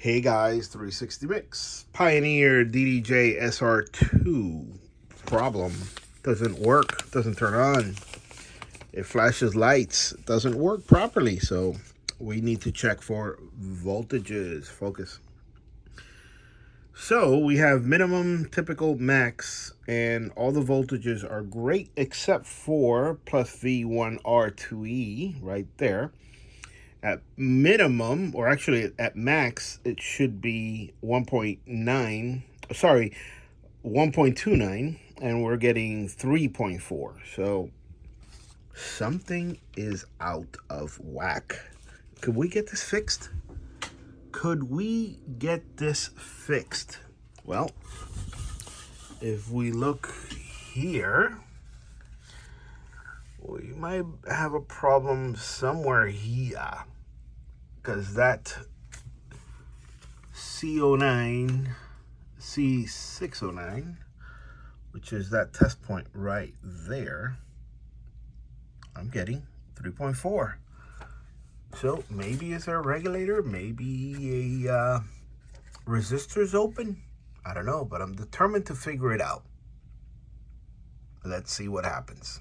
Hey guys, 360 Mix. Pioneer DDJ-SR2 problem. Doesn't work, doesn't turn on. It flashes lights, it doesn't work properly. So we need to check for voltages. Focus. So we have minimum, typical, max, and all the voltages are great except for plus V1R2E right there. At minimum, or actually at max, it should be 1.29, and we're getting 3.4. So something is out of whack. Could we get this fixed? Well, if we look here, we might have a problem somewhere here, because that C09, C609, which is that test point right there, I'm getting 3.4. So maybe it's a regulator, maybe a resistor's open. I don't know, but I'm determined to figure it out. Let's see what happens.